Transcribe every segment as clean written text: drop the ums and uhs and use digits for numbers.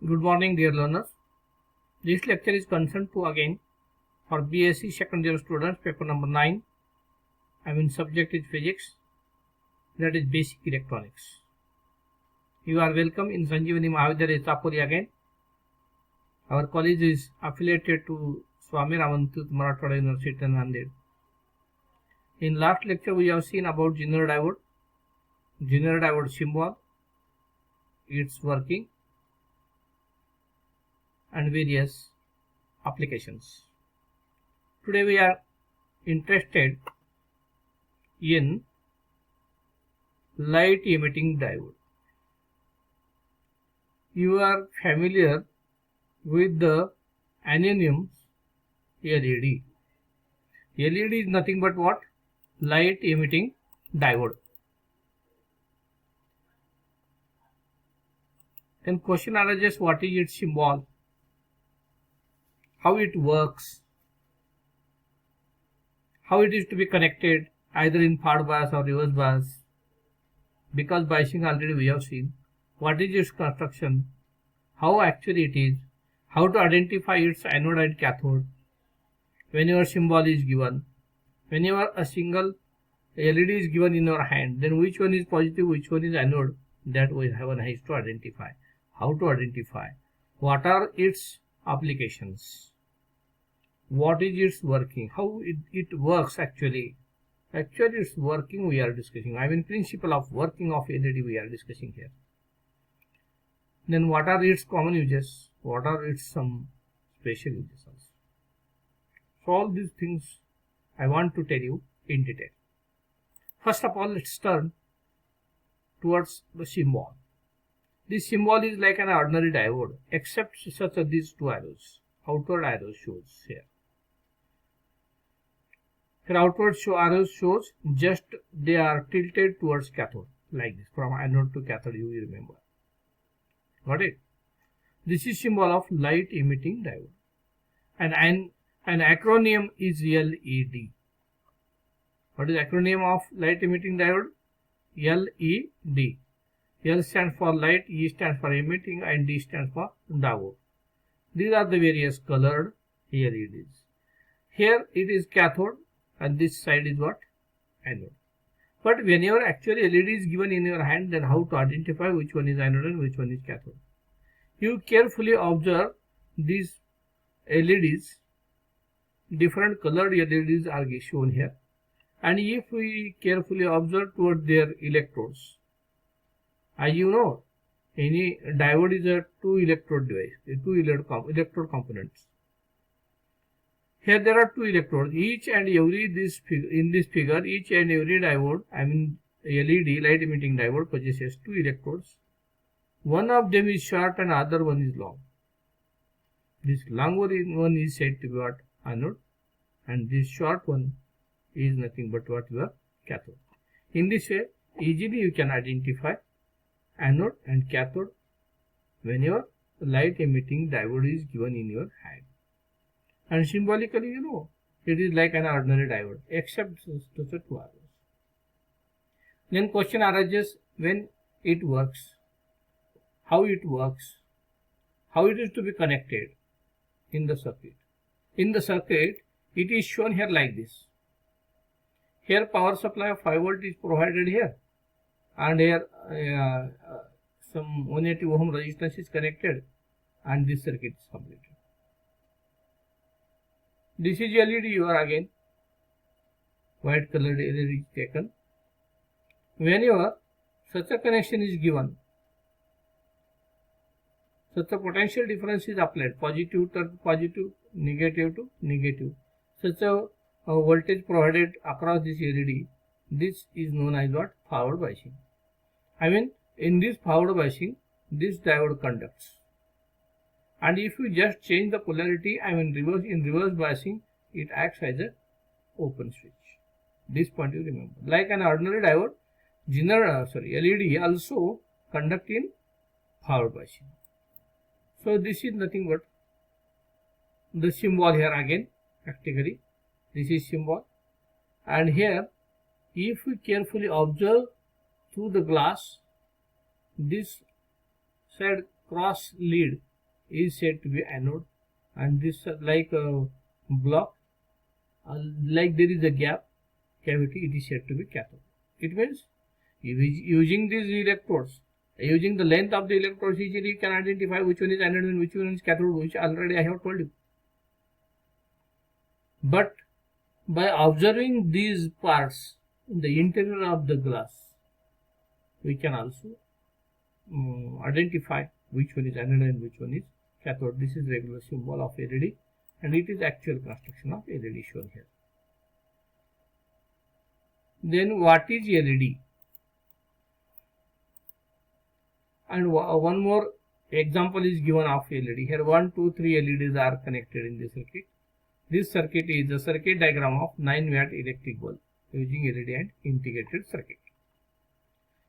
Good morning, dear learners. This lecture is concerned to again for BSc second year students, paper number 9. Subject is physics, that is basic electronics. You are welcome in Sanjeevani Mahavidyalaya Chapoli again. Our college is affiliated to Swami Ramanathirt Marathwada University in Nanded. In last lecture we have seen about Zener diode symbol, its working and various applications. Today we are interested in light emitting diode. You are familiar with the anonyms LED. LED is nothing but what? Light emitting diode. Then question arises, what is its symbol? How it works? How it is to be connected either in forward bias or reverse bias? Because biasing already we have seen. What is its construction? How actually it is? How to identify its anode and cathode? Whenever symbol is given, whenever a single LED is given in your hand, then which one is positive, which one is anode? That we have to identify. How to identify? What are its applications? What is its working? How it works actually? Actually its working we are discussing. Principle of working of LED we are discussing here. Then what are its common uses? What are its some special uses also? So all these things I want to tell you in detail. First of all, let's turn towards the symbol. This symbol is like an ordinary diode except such as these two arrows. Outward arrow shows here. Here outward arrows shows just they are tilted towards cathode like this, from anode to cathode, you will remember. Got it? This is symbol of light emitting diode. And an acronym is LED. What is acronym of light emitting diode? LED. L stands for light, E stands for emitting, and D stands for diode. These are the various colored LEDs. Here it is cathode and this side is what? Anode. But whenever actually LED is given in your hand, then how to identify which one is anode and which one is cathode? You carefully observe these LEDs. Different colored LEDs are shown here. And if we carefully observe toward their electrodes, as you know, any diode is a two electrode device, electrode components. Here there are two electrodes. Each and every in this figure, each and every diode, LED, light emitting diode, possesses two electrodes. One of them is short and other one is long. This long one is said to be what? Anode, and this short one is nothing but what? Your cathode. In this way, easily you can identify anode and cathode whenever light emitting diode is given in your hand. And symbolically, you know, it is like an ordinary diode except the two arrows. Then question arises, when it works, how it works, how it is to be connected in the circuit. In the circuit, it is shown here like this. Here power supply of 5 volt is provided here, and here some 180 ohm resistance is connected, and this circuit is completed. This is LED, you are again white colored LED is taken. Whenever such a connection is given, such a potential difference is applied, positive to positive, negative to negative. Such a voltage provided across this LED, this is known as what? Forward biasing. In this forward biasing, this diode conducts. And if you just change the polarity, in reverse biasing, it acts as a open switch. This point you remember. Like an ordinary diode, LED also conduct in forward biasing. So this is nothing but the symbol here again, practically. This is symbol. And here, if we carefully observe through the glass, this side cross lead is said to be anode, and this like a block, like there is a gap cavity, it is said to be cathode. It means using these electrodes, using the length of the electrodes, easily you can identify which one is anode and which one is cathode, which already I have told you. But by observing these parts in the interior of the glass, we can also identify which one is anode and which one is cathode. This is regular symbol of LED, and it is actual construction of LED shown here. Then what is LED? And one more example is given of LED. Here 1, 2, 3 LEDs are connected in this circuit. This circuit is the circuit diagram of 9-watt electric bulb using LED and integrated circuit.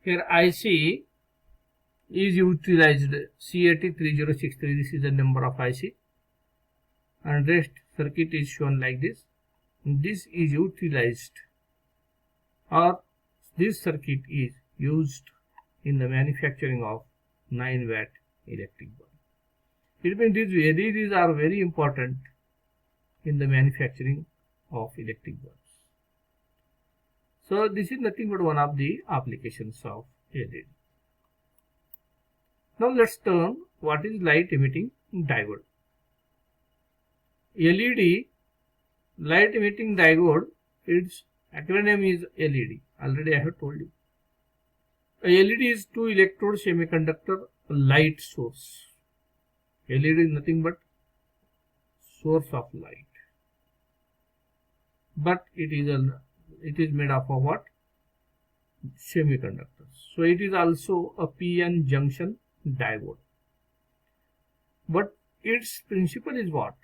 Here IC is utilized C803063. This is the number of IC, and rest circuit is shown like this. This is utilized, or this circuit is used in the manufacturing of 9-watt electric bulb. It means these LEDs are very important in the manufacturing of electric bulbs. So this is nothing but one of the applications of LED. Now let's turn what is light emitting diode. LED, light emitting diode, its acronym is LED. Already I have told you. A LED is two electrode semiconductor light source. LED is nothing but source of light. But it is made up of what? Semiconductors. So it is also a PN junction diode. But its principle is what?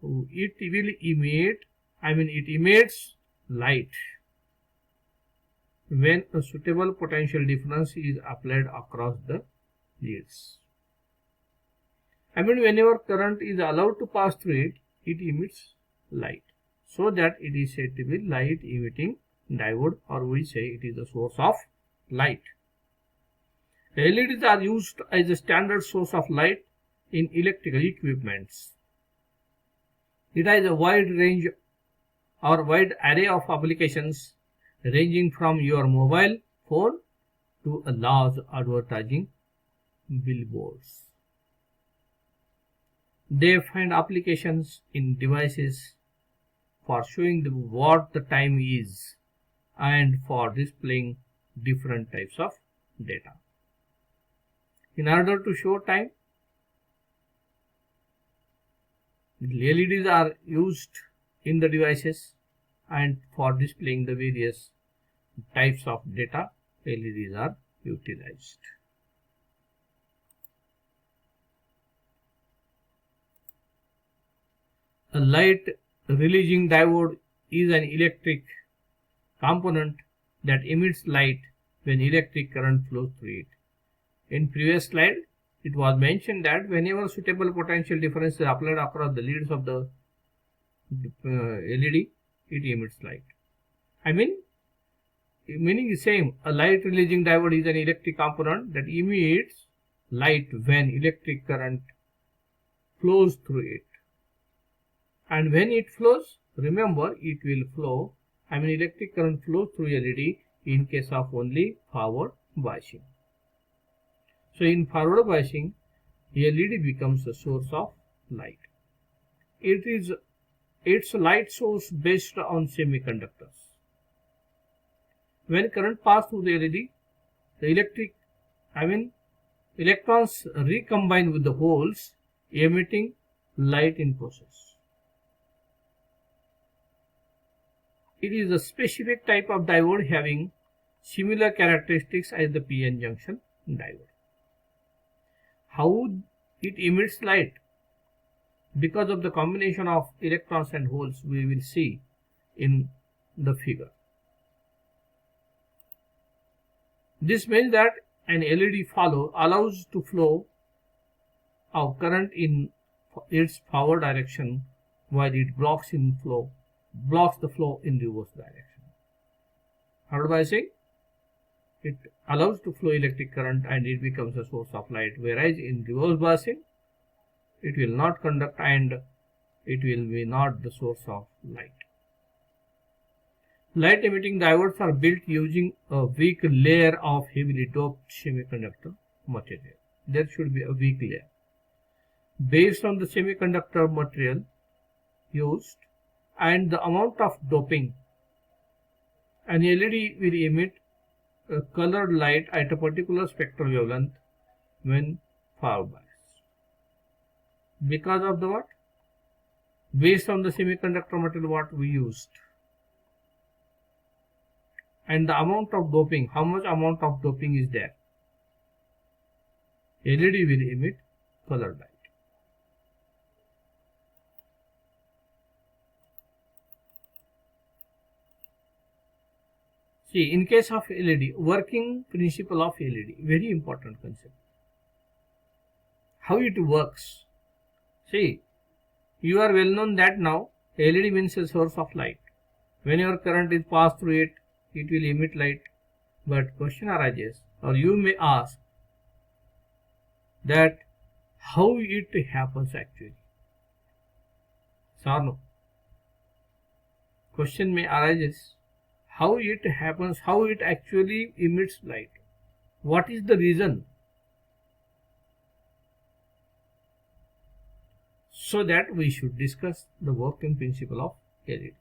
It will emit, it emits light when a suitable potential difference is applied across the leads. Whenever current is allowed to pass through it, it emits light. So that it is said to be light emitting diode, or we say it is a source of light. LEDs are used as a standard source of light in electrical equipments. It has a wide range or wide array of applications, ranging from your mobile phone to a large advertising billboards. They find applications in devices for showing what the time is and for displaying different types of data. In order to show time, LEDs are used in the devices, and for displaying the various types of data, LEDs are utilized. A light releasing diode is an electric component that emits light when electric current flows through it. In previous slide, it was mentioned that whenever suitable potential difference is applied across the leads of the LED, it emits light. Meaning is same. A light releasing diode is an electric component that emits light when electric current flows through it. And when it flows, remember, it will flow, electric current flows through LED in case of only forward biasing. So in forward biasing, LED becomes a source of light. It's a light source based on semiconductors. When current passes through the LED, the electrons recombine with the holes, emitting light in process. It is a specific type of diode having similar characteristics as the PN junction diode. How it emits light? Because of the combination of electrons and holes, we will see in the figure. This means that an LED allows to flow of current in its forward direction, while it blocks the flow in reverse direction. How do I say? It allows to flow electric current and it becomes a source of light, whereas in reverse biasing it will not conduct and it will be not the source of light. Light emitting diodes are built using a weak layer of heavily doped semiconductor material. There should be a weak layer. Based on the semiconductor material used and the amount of doping, an LED will emit a colored light at a particular spectral wavelength when forward biased. Because of the what? Based on the semiconductor material what we used and the amount of doping, how much amount of doping is there, LED will emit colored light. See, in case of LED, working principle of LED, very important concept. How it works. See, you are well known that now LED means a source of light. When your current is passed through it, it will emit light. But question arises, or you may ask, that how it happens actually? Sir, no. Question may arise, how it happens, how it actually emits light. What is the reason? So that we should discuss the working principle of LED.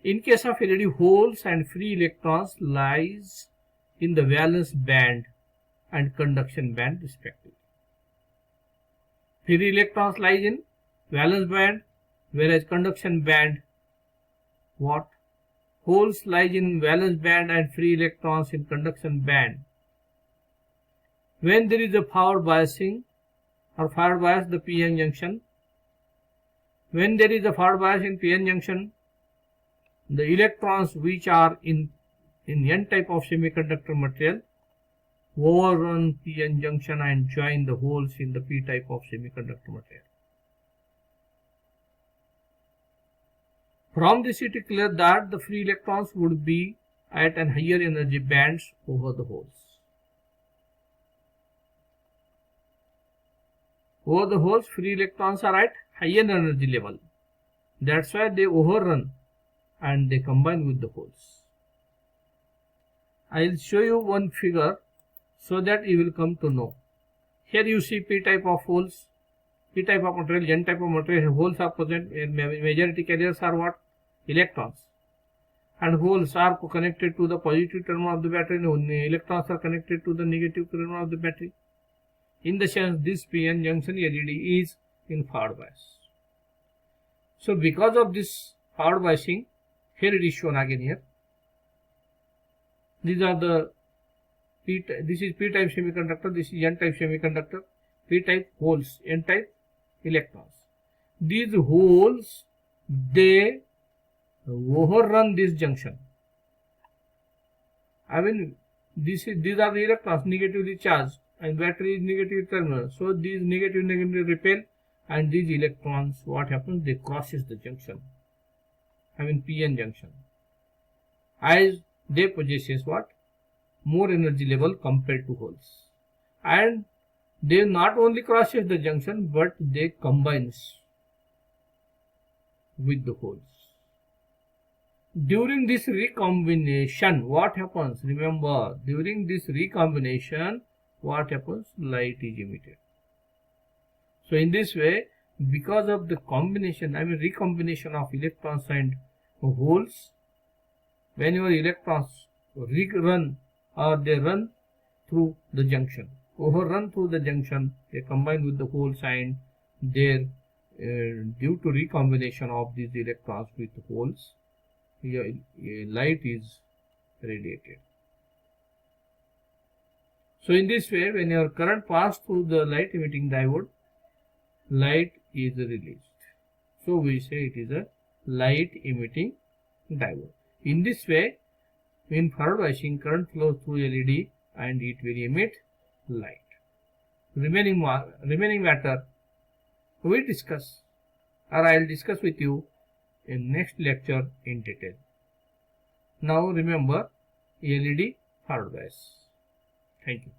In case of LED, holes and free electrons lies in the valence band and conduction band respectively. Free electrons lies in valence band, whereas conduction band what? Holes lies in valence band and free electrons in conduction band. When there is a forward biasing or forward bias, the PN junction, when there is a forward bias in PN junction, the electrons which are in N type of semiconductor material overrun PN junction and join the holes in the P type of semiconductor material. From this it is clear that the free electrons would be at an higher energy bands over the holes. Over the holes, free electrons are at higher energy level. That's why they overrun and they combine with the holes. I will show you one figure so that you will come to know. Here you see P type of holes, P type of material, N type of material, holes are present, majority carriers are what? Electrons. And holes are connected to the positive terminal of the battery, and electrons are connected to the negative terminal of the battery. In the sense, this PN junction LED is in forward bias. So because of this forward biasing, here it is shown again here. These are the this is P type semiconductor, this is N type semiconductor, P type holes, N type electrons. These holes, they overrun this junction. I mean, these are the electrons negatively charged and battery is negative terminal. So these negative repel and these electrons, what happens? They crosses the junction. I mean PN junction. As they possesses what? More energy level compared to holes. And they not only crosses the junction but they combines with the holes. During this recombination, what happens? Remember, during this recombination, what happens? Light is emitted. So in this way, because of the combination, I mean recombination of electrons and holes, when your electrons run or they run through the junction, overrun through the junction, they combine with the holes and there due to recombination of these electrons with holes, light is radiated. So in this way, when your current passes through the light emitting diode, light is released. So we say it is a light emitting diode. In this way, in forward biasing, current flows through LED and it will emit light. Remaining matter we discuss, or I will discuss with you in next lecture in detail. Now remember, LED forward bias. Thank you.